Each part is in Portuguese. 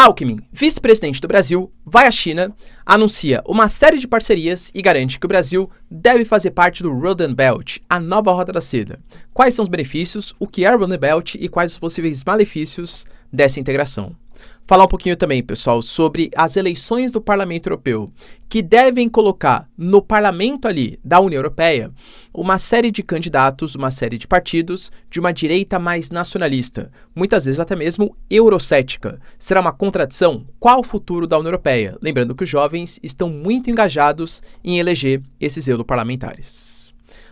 Alckmin, vice-presidente do Brasil, vai à China, anuncia uma série de parcerias e garante que o Brasil deve fazer parte do Road and Belt, a nova Rota da Seda. Quais são os benefícios, o que é o Road and Belt e quais os possíveis malefícios dessa integração. Falar um pouquinho também, pessoal, sobre as eleições do Parlamento Europeu, que devem colocar no parlamento ali da União Europeia uma série de candidatos, uma série de partidos de uma direita mais nacionalista, muitas vezes até mesmo eurocética. Será uma contradição? Qual o futuro da União Europeia? Lembrando que os jovens estão muito engajados em eleger esses europarlamentares.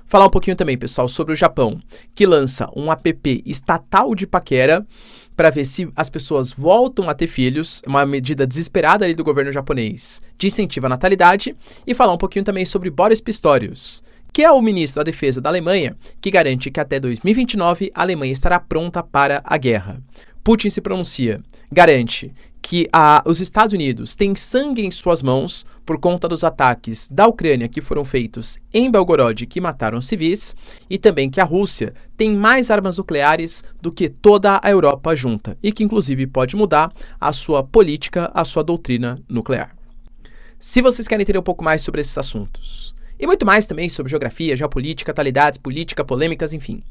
Falar um pouquinho também, pessoal, sobre o Japão, que lança um app estatal de paquera para ver se as pessoas voltam a ter filhos, uma medida desesperada ali do governo japonês de incentivo à natalidade, e falar um pouquinho também sobre Boris Pistorius, que é o ministro da Defesa da Alemanha, que garante que até 2029 a Alemanha estará pronta para a guerra. Putin se pronuncia, garante que os Estados Unidos têm sangue em suas mãos por conta dos ataques da Ucrânia que foram feitos em Belgorod que mataram civis e também que a Rússia tem mais armas nucleares do que toda a Europa junta e que inclusive pode mudar a sua política, a sua doutrina nuclear. Se vocês querem entender um pouco mais sobre esses assuntos e muito mais também sobre geografia, geopolítica, atualidades, política, polêmicas, enfim,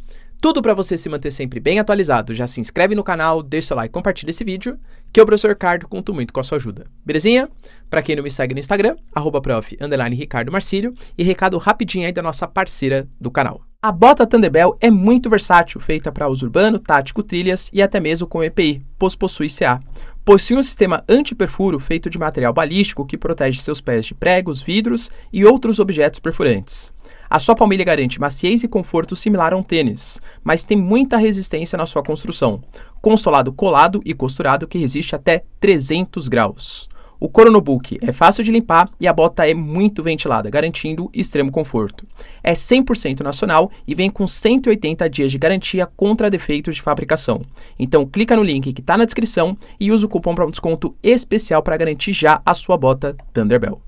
tudo para você se manter sempre bem atualizado, já se inscreve no canal, deixa seu like e compartilha esse vídeo, que o professor Ricardo conta muito com a sua ajuda. Belezinha? Para quem não me segue no Instagram, @prof_Ricardo Marcílio, e recado rapidinho aí da nossa parceira do canal. A bota Thunderbell é muito versátil, feita para uso urbano, tático, trilhas e até mesmo com EPI, pois possui CA. Possui um sistema anti-perfuro feito de material balístico que protege seus pés de pregos, vidros e outros objetos perfurantes. A sua palmilha garante maciez e conforto similar a um tênis, mas tem muita resistência na sua construção, com solado colado e costurado que resiste até 300 graus. O couro no book é fácil de limpar e a bota é muito ventilada, garantindo extremo conforto. É 100% nacional e vem com 180 dias de garantia contra defeitos de fabricação. Então clica no link que está na descrição e usa o cupom para um desconto especial para garantir já a sua bota Thunderbell.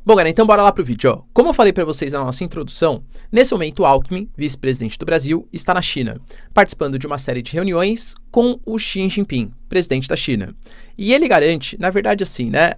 Bom, galera, então bora lá pro vídeo, ó. Como eu falei para vocês na nossa introdução, nesse momento o Alckmin, vice-presidente do Brasil, está na China, participando de uma série de reuniões com o Xi Jinping, presidente da China. E ele garante, na verdade assim, né,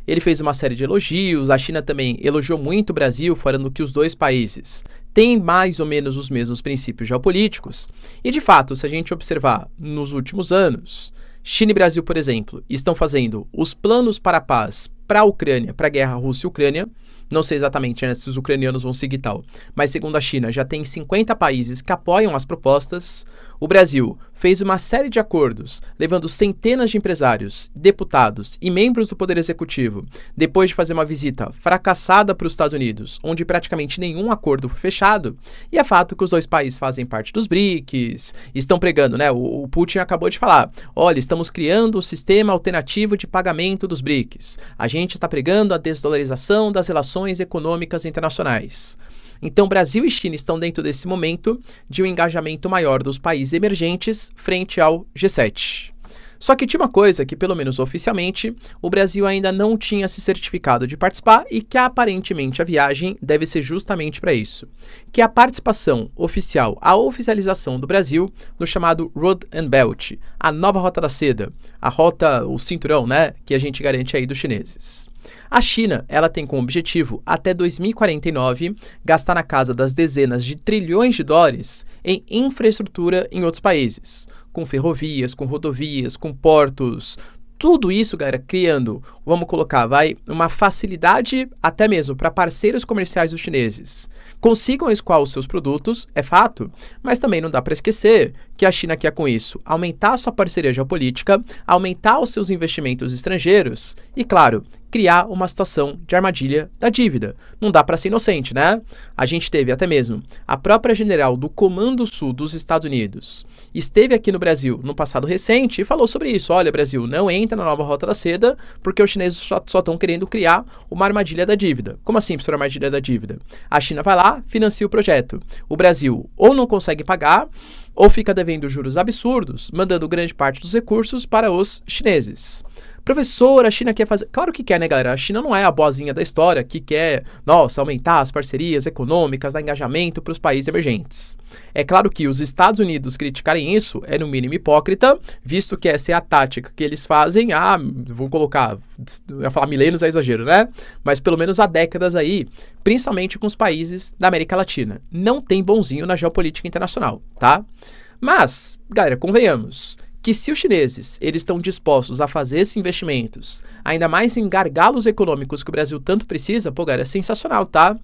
ele fez uma série de elogios, a China também elogiou muito o Brasil, falando que os dois países têm mais ou menos os mesmos princípios geopolíticos. E de fato, se a gente observar nos últimos anos, China e Brasil, por exemplo, estão fazendo os planos para a paz para a Ucrânia, para a guerra Rússia e Ucrânia. Não sei exatamente, né, se os ucranianos vão seguir tal, mas segundo a China já tem 50 países que apoiam as propostas. O Brasil fez uma série de acordos, levando centenas de empresários, deputados e membros do Poder Executivo, depois de fazer uma visita fracassada para os Estados Unidos, onde praticamente nenhum acordo foi fechado, e é fato que os dois países fazem parte dos BRICS, estão pregando, né, o Putin acabou de falar, olha, estamos criando um sistema alternativo de pagamento dos BRICS, a gente está pregando a desdolarização das relações econômicas internacionais. Então, Brasil e China estão dentro desse momento de um engajamento maior dos países emergentes frente ao G7. Só que tinha uma coisa que, pelo menos oficialmente, o Brasil ainda não tinha se certificado de participar e que aparentemente a viagem deve ser justamente para isso, que é a participação oficial, a oficialização do Brasil no chamado Road and Belt, a nova Rota da Seda, a rota, o cinturão, né, que a gente garante aí dos chineses. A China, ela tem como objetivo, até 2049, gastar na casa das dezenas de trilhões de dólares em infraestrutura em outros países, com ferrovias, com rodovias, com portos, tudo isso, galera, criando, vamos colocar, uma facilidade até mesmo para parceiros comerciais dos chineses. Consigam escoar os seus produtos, é fato, mas também não dá para esquecer que a China quer com isso aumentar a sua parceria geopolítica, aumentar os seus investimentos estrangeiros e, claro, criar uma situação de armadilha da dívida. Não dá para ser inocente, né? A gente teve até mesmo a própria general do Comando Sul dos Estados Unidos esteve aqui no Brasil no passado recente e falou sobre isso. Olha, Brasil, não entra na nova Rota da Seda porque os chineses só estão querendo criar uma armadilha da dívida. Como assim, professor, armadilha da dívida? A China vai lá, financia o projeto. O Brasil ou não consegue pagar ou fica devendo juros absurdos, mandando grande parte dos recursos para os chineses. Professor, a China quer fazer... Claro que quer, né, galera? A China não é a boazinha da história que quer, nossa, aumentar as parcerias econômicas, dar engajamento para os países emergentes. É claro que os Estados Unidos criticarem isso é no mínimo hipócrita, visto que essa é a tática que eles fazem há, vou colocar, eu ia falar milênios é exagero, né? Mas pelo menos há décadas aí, principalmente com os países da América Latina. Não tem bonzinho na geopolítica internacional, tá? Mas, galera, convenhamos que se os chineses eles estão dispostos a fazer esses investimentos, ainda mais em gargalos econômicos que o Brasil tanto precisa, pô, galera, é sensacional, tá?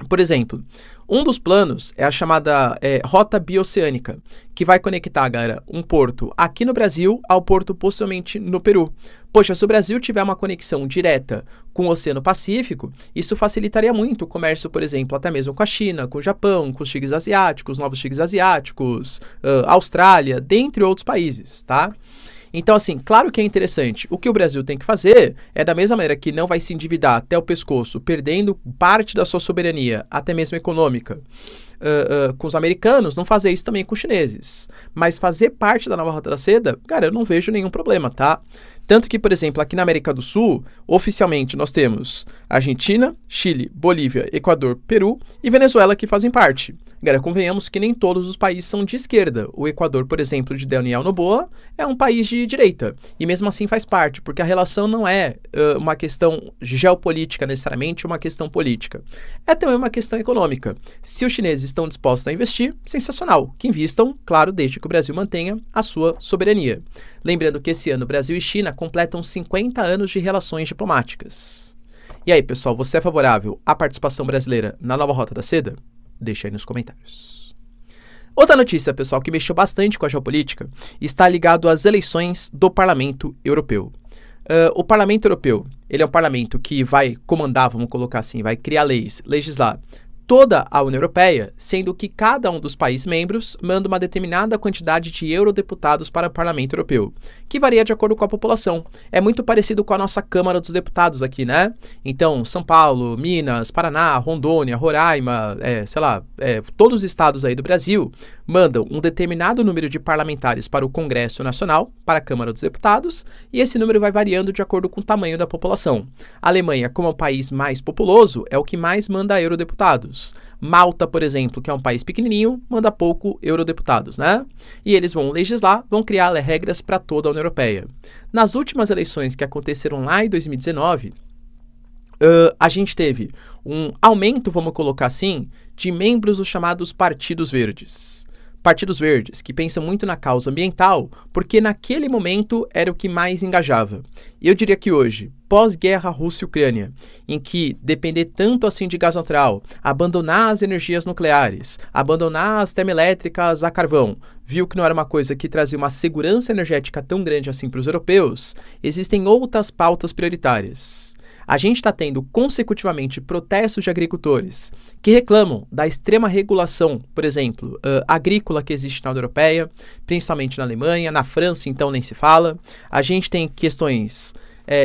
Por exemplo, um dos planos é a chamada Rota Bioceânica, que vai conectar, galera, um porto aqui no Brasil ao porto possivelmente no Peru. Poxa, se o Brasil tiver uma conexão direta com o Oceano Pacífico, isso facilitaria muito o comércio, por exemplo, até mesmo com a China, com o Japão, com os tigres asiáticos, novos tigres asiáticos, Austrália, dentre outros países, tá? Então, assim, claro que é interessante. O que o Brasil tem que fazer é, da mesma maneira que não vai se endividar até o pescoço, perdendo parte da sua soberania, até mesmo econômica, com os americanos, não fazer isso também com os chineses. Mas fazer parte da nova Rota da Seda, cara, eu não vejo nenhum problema, tá? Tanto que, por exemplo, aqui na América do Sul, oficialmente nós temos Argentina, Chile, Bolívia, Equador, Peru e Venezuela que fazem parte. Galera, convenhamos que nem todos os países são de esquerda. O Equador, por exemplo, de Daniel Noboa, é um país de direita. E mesmo assim faz parte, porque a relação não é uma questão geopolítica necessariamente, uma questão política. É também uma questão econômica. Se os chineses estão dispostos a investir, sensacional. Que invistam, claro, desde que o Brasil mantenha a sua soberania. Lembrando que esse ano Brasil e China completam 50 anos de relações diplomáticas. E aí, pessoal, você é favorável à participação brasileira na nova Rota da Seda? Deixa aí nos comentários. Outra notícia, pessoal, que mexeu bastante com a geopolítica, está ligado às eleições do Parlamento Europeu. O Parlamento Europeu, ele é um parlamento que vai comandar, vamos colocar assim, vai criar leis, legislar toda a União Europeia, sendo que cada um dos países membros manda uma determinada quantidade de eurodeputados para o Parlamento Europeu, que varia de acordo com a população. É muito parecido com a nossa Câmara dos Deputados aqui, né? Então, São Paulo, Minas, Paraná, Rondônia, Roraima, todos os estados aí do Brasil mandam um determinado número de parlamentares para o Congresso Nacional, para a Câmara dos Deputados, e esse número vai variando de acordo com o tamanho da população. A Alemanha, como é o país mais populoso, é o que mais manda eurodeputados. Malta, por exemplo, que é um país pequenininho, manda pouco eurodeputados, né? E eles vão legislar, vão criar regras para toda a União Europeia. Nas últimas eleições que aconteceram lá em 2019, a gente teve um aumento, vamos colocar assim, de membros dos chamados Partidos Verdes. Partidos Verdes, que pensam muito na causa ambiental, porque naquele momento era o que mais engajava. E eu diria que hoje, pós-guerra Rússia e Ucrânia, em que depender tanto assim de gás natural, abandonar as energias nucleares, abandonar as termoelétricas a carvão, viu que não era uma coisa que trazia uma segurança energética tão grande assim para os europeus, existem outras pautas prioritárias. A gente está tendo consecutivamente protestos de agricultores que reclamam da extrema regulação, por exemplo, agrícola que existe na União Europeia, principalmente na Alemanha, na França, então nem se fala. A gente tem questões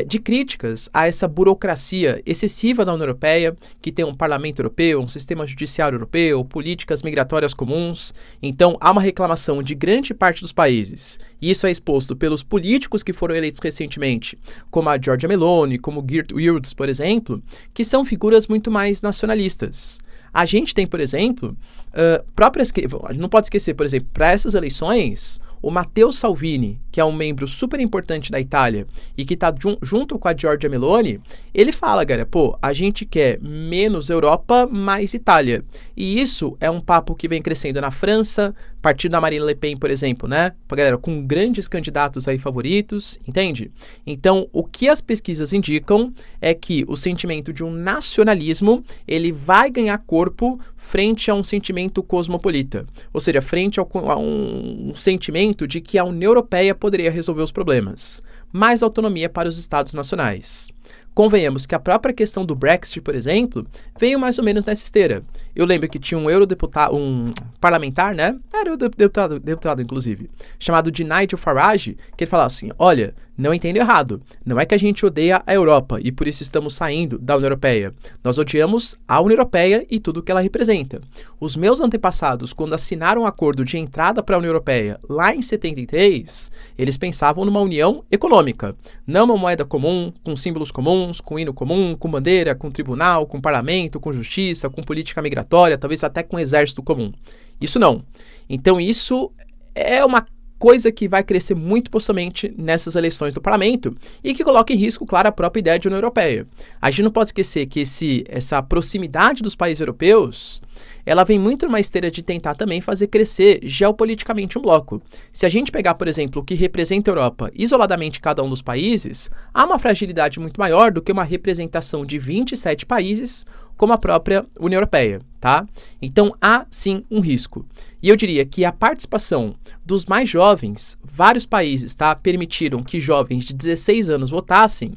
de críticas a essa burocracia excessiva da União Europeia, que tem um parlamento europeu, um sistema judiciário europeu, políticas migratórias comuns. Então, há uma reclamação de grande parte dos países, e isso é exposto pelos políticos que foram eleitos recentemente, como a Giorgia Meloni, como Geert Wilders, por exemplo, que são figuras muito mais nacionalistas. A gente tem, por exemplo, a gente não pode esquecer, por exemplo, para essas eleições, o Matteo Salvini, que é um membro super importante da Itália e que está junto com a Giorgia Meloni, ele fala, galera, a gente quer menos Europa, mais Itália. E isso é um papo que vem crescendo na França, partido da Marine Le Pen, por exemplo, né? Galera, com grandes candidatos aí favoritos, entende? Então, o que as pesquisas indicam é que o sentimento de um nacionalismo, ele vai ganhar corpo frente a um sentimento cosmopolita, ou seja, frente a um sentimento de que a União Europeia poderia resolver os problemas, mais autonomia para os estados nacionais. Convenhamos que a própria questão do Brexit, por exemplo, veio mais ou menos nessa esteira. Eu lembro que tinha um eurodeputado, um parlamentar, né? Era deputado inclusive, chamado de Nigel Farage, que ele falava assim, olha, não entenda errado, não é que a gente odeia a Europa e por isso estamos saindo da União Europeia. Nós odiamos a União Europeia e tudo o que ela representa. Os meus antepassados, quando assinaram o acordo de entrada para a União Europeia lá em 73, eles pensavam numa união econômica, não uma moeda comum, com símbolos comuns, com hino comum, com bandeira, com tribunal, com parlamento, com justiça, com política migratória, talvez até com exército comum. Isso não. Então isso é uma coisa que vai crescer muito possivelmente nessas eleições do parlamento e que coloca em risco, claro, a própria ideia de União Europeia. A gente não pode esquecer que essa proximidade dos países europeus, ela vem muito numa esteira de tentar também fazer crescer geopoliticamente um bloco. Se a gente pegar, por exemplo, o que representa a Europa isoladamente cada um dos países, há uma fragilidade muito maior do que uma representação de 27 países como a própria União Europeia, tá? Então, há sim um risco. E eu diria que a participação dos mais jovens, vários países, tá, permitiram que jovens de 16 anos votassem,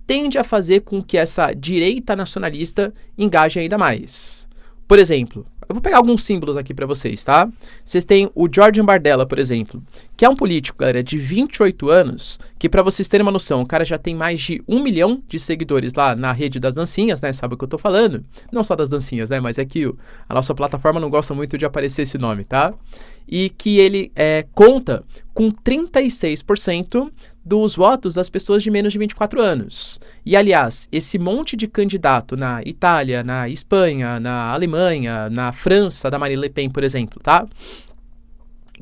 tende a fazer com que essa direita nacionalista engaje ainda mais. Por exemplo, eu vou pegar alguns símbolos aqui para vocês, tá? Vocês têm o Jorge Bardella, por exemplo, que é um político, galera, de 28 anos, que para vocês terem uma noção, o cara já tem mais de 1 milhão de seguidores lá na rede das dancinhas, né? Sabe o que eu tô falando? Não só das dancinhas, né? Mas é que a nossa plataforma não gosta muito de aparecer esse nome, tá? E que ele conta com 36% dos votos das pessoas de menos de 24 anos. E, aliás, esse monte de candidato na Itália, na Espanha, na Alemanha, na França, da Marine Le Pen, por exemplo, tá?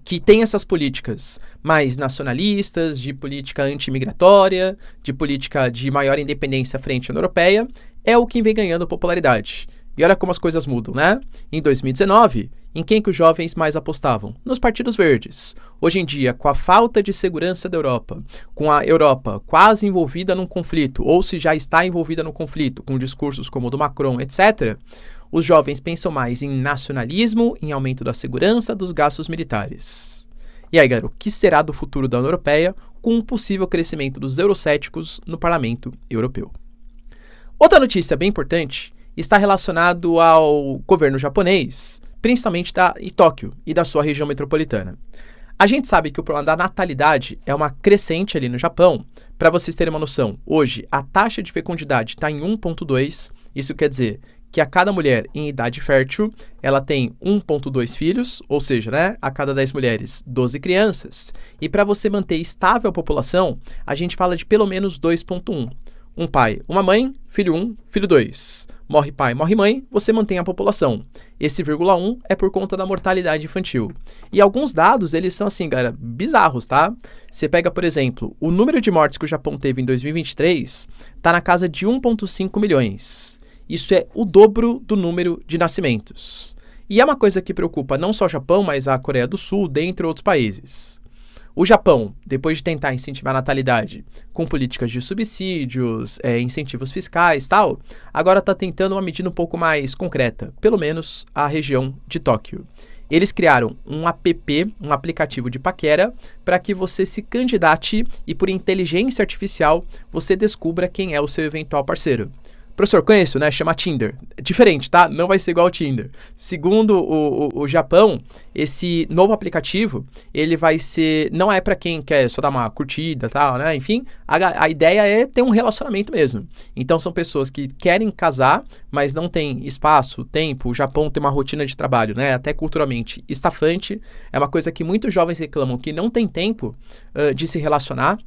Que tem essas políticas mais nacionalistas, de política anti-imigratória, de política de maior independência frente à União Europeia, é o que vem ganhando popularidade. E olha como as coisas mudam, né? Em 2019, em quem que os jovens mais apostavam? Nos partidos verdes. Hoje em dia, com a falta de segurança da Europa, com a Europa quase envolvida num conflito, ou se já está envolvida no conflito, com discursos como o do Macron, etc., os jovens pensam mais em nacionalismo, em aumento da segurança, dos gastos militares. E aí, galera, o que será do futuro da União Europeia com um possível crescimento dos eurocéticos no Parlamento Europeu? Outra notícia bem importante está relacionado ao governo japonês, principalmente de Tóquio e da sua região metropolitana. A gente sabe que o problema da natalidade é uma crescente ali no Japão. Para vocês terem uma noção, hoje a taxa de fecundidade está em 1,2. Isso quer dizer que a cada mulher em idade fértil, ela tem 1,2 filhos, ou seja, né, a cada 10 mulheres, 12 crianças. E para você manter estável a população, a gente fala de pelo menos 2,1. Um pai, uma mãe, filho 1, filho 2. Morre pai, morre mãe, você mantém a população. Esse 1,1 é por conta da mortalidade infantil. E alguns dados, eles são assim, galera, bizarros, tá? Você pega, por exemplo, o número de mortes que o Japão teve em 2023 tá na casa de 1,5 milhões. Isso é o dobro do número de nascimentos. E é uma coisa que preocupa não só o Japão, mas a Coreia do Sul, dentre outros países. O Japão, depois de tentar incentivar a natalidade com políticas de subsídios, incentivos fiscais e tal, agora está tentando uma medida um pouco mais concreta, pelo menos a região de Tóquio. Eles criaram um app, um aplicativo de paquera, para que você se candidate e por inteligência artificial você descubra quem é o seu eventual parceiro. Professor, conheço, né? Chama Tinder. Diferente, tá? Não vai ser igual ao Tinder. Segundo o Japão, esse novo aplicativo, ele vai ser... Não é para quem quer só dar uma curtida e tal, né? Enfim, a ideia é ter um relacionamento mesmo. Então, são pessoas que querem casar, mas não tem espaço, tempo. O Japão tem uma rotina de trabalho, né? Até culturalmente estafante. É uma coisa que muitos jovens reclamam, que não tem tempo de se relacionar,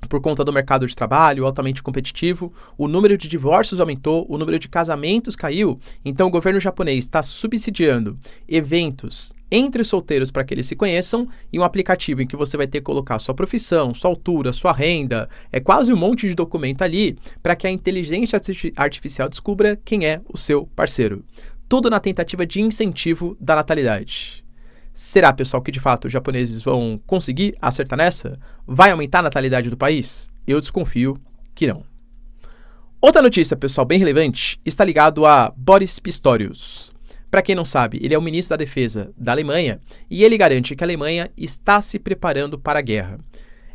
por conta do mercado de trabalho altamente competitivo, o número de divórcios aumentou, o número de casamentos caiu, então o governo japonês está subsidiando eventos entre solteiros para que eles se conheçam e um aplicativo em que você vai ter que colocar sua profissão, sua altura, sua renda, é quase um monte de documento ali para que a inteligência artificial descubra quem é o seu parceiro. Tudo na tentativa de incentivo da natalidade. Será, pessoal, que de fato os japoneses vão conseguir acertar nessa? Vai aumentar a natalidade do país? Eu desconfio que não. Outra notícia, pessoal, bem relevante, está ligado a Boris Pistorius. Para quem não sabe, ele é o ministro da Defesa da Alemanha e ele garante que a Alemanha está se preparando para a guerra.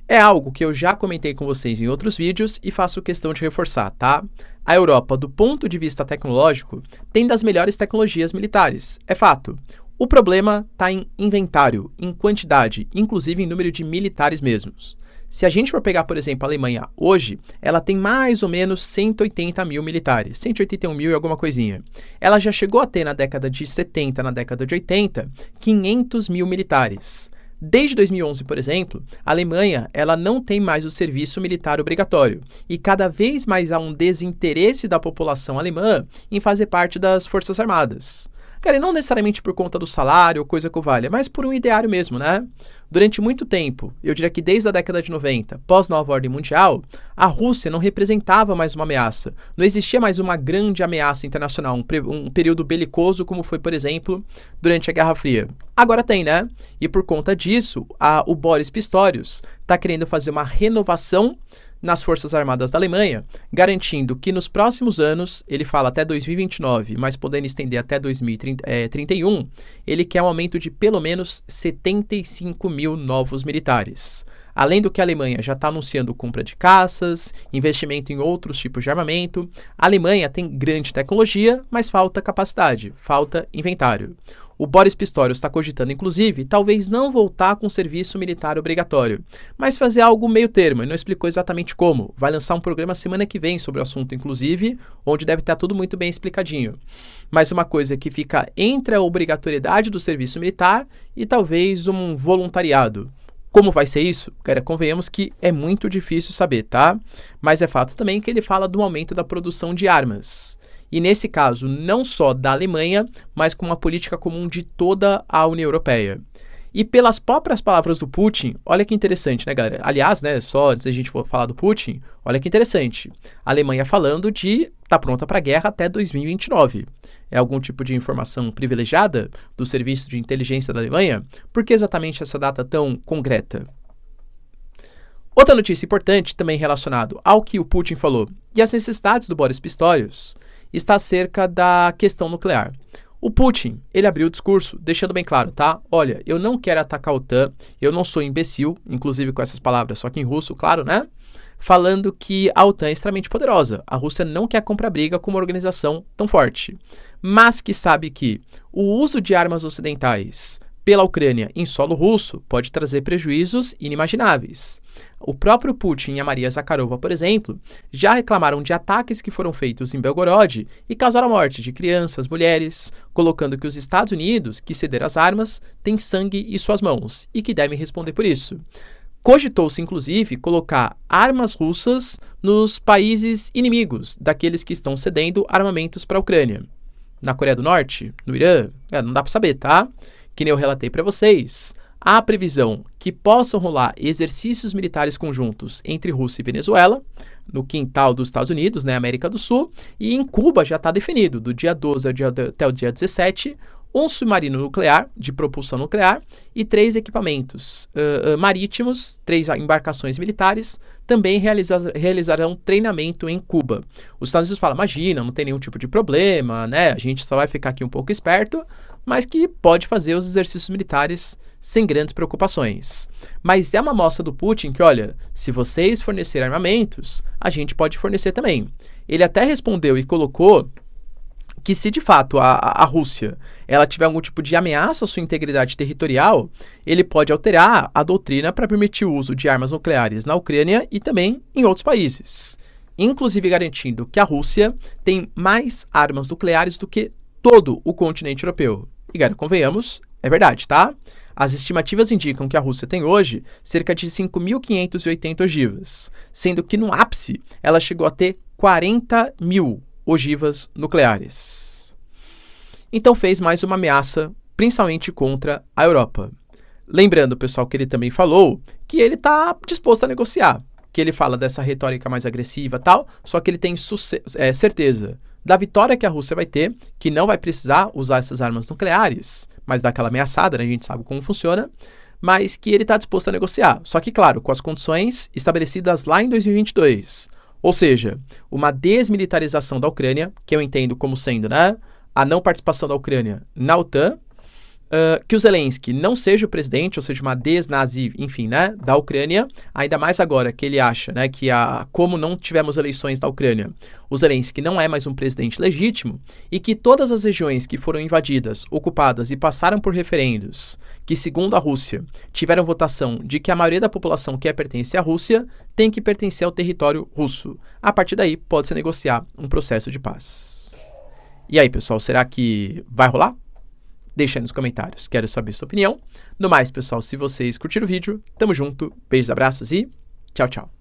É algo que eu já comentei com vocês em outros vídeos e faço questão de reforçar, tá? A Europa, do ponto de vista tecnológico, tem das melhores tecnologias militares, é fato. O problema está em inventário, em quantidade, inclusive em número de militares mesmos. Se a gente for pegar, por exemplo, a Alemanha hoje, ela tem mais ou menos 180 mil militares, 181 mil e alguma coisinha. Ela já chegou a ter na década de 70, na década de 80, 500 mil militares. Desde 2011, por exemplo, a Alemanha ela não tem mais o serviço militar obrigatório e cada vez mais há um desinteresse da população alemã em fazer parte das Forças Armadas. Cara, e não necessariamente por conta do salário ou coisa que valha, mas por um ideário mesmo, né? Durante muito tempo, eu diria que desde a década de 90, pós-Nova Ordem Mundial, a Rússia não representava mais uma ameaça. Não existia mais uma grande ameaça internacional, um período belicoso como foi, por exemplo, durante a Guerra Fria. Agora tem, né? E por conta disso, o Boris Pistorius está querendo fazer uma renovação nas Forças Armadas da Alemanha, garantindo que nos próximos anos, ele fala até 2029, mas podendo estender até 2031, ele quer um aumento de pelo menos 75 mil novos militares. Além do que a Alemanha já está anunciando compra de caças, investimento em outros tipos de armamento, a Alemanha tem grande tecnologia, mas falta capacidade, falta inventário. O Boris Pistorius está cogitando, inclusive, talvez não voltar com serviço militar obrigatório, mas fazer algo meio termo, e não explicou exatamente como. Vai lançar um programa semana que vem sobre o assunto, inclusive, onde deve estar tudo muito bem explicadinho. Mas uma coisa que fica entre a obrigatoriedade do serviço militar e talvez um voluntariado. Como vai ser isso? Cara, convenhamos que é muito difícil saber, tá? Mas é fato também que ele fala do aumento da produção de armas. E nesse caso, não só da Alemanha, mas com uma política comum de toda a União Europeia. E pelas próprias palavras do Putin, olha que interessante, né, galera? Aliás, né, só antes da gente falar do Putin, olha que interessante. A Alemanha falando de estar pronta para a guerra até 2029. É algum tipo de informação privilegiada do serviço de inteligência da Alemanha? Por que exatamente essa data tão concreta? Outra notícia importante, também relacionado ao que o Putin falou e às necessidades do Boris Pistorius, está acerca da questão nuclear. O Putin, ele abriu o discurso, deixando bem claro, tá? Olha, eu não quero atacar a OTAN, eu não sou imbecil, inclusive com essas palavras, só que em russo, claro, né? Falando que a OTAN é extremamente poderosa. A Rússia não quer comprar briga com uma organização tão forte, mas que sabe que o uso de armas ocidentais pela Ucrânia em solo russo pode trazer prejuízos inimagináveis. O próprio Putin e a Maria Zakharova, por exemplo, já reclamaram de ataques que foram feitos em Belgorod e causaram a morte de crianças, mulheres, colocando que os Estados Unidos, que cederam as armas, têm sangue em suas mãos e que devem responder por isso. Cogitou-se, inclusive, colocar armas russas nos países inimigos, daqueles que estão cedendo armamentos para a Ucrânia. Na Coreia do Norte, no Irã, não dá para saber, tá? Que nem eu relatei para vocês, há a previsão que possam rolar exercícios militares conjuntos entre Rússia e Venezuela, no quintal dos Estados Unidos, né, América do Sul, e em Cuba já está definido, do dia 12 até o dia 17, um submarino nuclear, de propulsão nuclear, e 3 equipamentos marítimos, 3 embarcações militares, também realizarão treinamento em Cuba. Os Estados Unidos falam, imagina, não tem nenhum tipo de problema, né? A gente só vai ficar aqui um pouco esperto, mas que pode fazer os exercícios militares sem grandes preocupações. Mas é uma mostra do Putin que, olha, se vocês fornecerem armamentos, a gente pode fornecer também. Ele até respondeu e colocou que se de fato a Rússia ela tiver algum tipo de ameaça à sua integridade territorial, ele pode alterar a doutrina para permitir o uso de armas nucleares na Ucrânia e também em outros países, inclusive garantindo que a Rússia tem mais armas nucleares do que todo o continente europeu. E, cara, convenhamos, é verdade, tá? As estimativas indicam que a Rússia tem hoje cerca de 5.580 ogivas, sendo que no ápice ela chegou a ter 40 mil ogivas nucleares. Então fez mais uma ameaça, principalmente contra a Europa. Lembrando, pessoal, que ele também falou que ele está disposto a negociar, que ele fala dessa retórica mais agressiva e tal, só que ele tem certeza da vitória que a Rússia vai ter, que não vai precisar usar essas armas nucleares, mas dá aquela ameaçada, né? A gente sabe como funciona, mas que ele está disposto a negociar. Só que, claro, com as condições estabelecidas lá em 2022. Ou seja, uma desmilitarização da Ucrânia, que eu entendo como sendo, né, a não participação da Ucrânia na OTAN, que o Zelensky não seja o presidente, ou seja, uma desnazi, enfim, né, da Ucrânia, ainda mais agora que ele acha, né, que como não tivemos eleições na Ucrânia, o Zelensky não é mais um presidente legítimo, e que todas as regiões que foram invadidas, ocupadas e passaram por referendos, que segundo a Rússia, tiveram votação de que a maioria da população quer pertencer à Rússia, tem que pertencer ao território russo. A partir daí, pode-se negociar um processo de paz. E aí, pessoal, será que vai rolar? Deixa aí nos comentários, quero saber sua opinião. No mais, pessoal, se vocês curtiram o vídeo, tamo junto, beijos, abraços e tchau, tchau.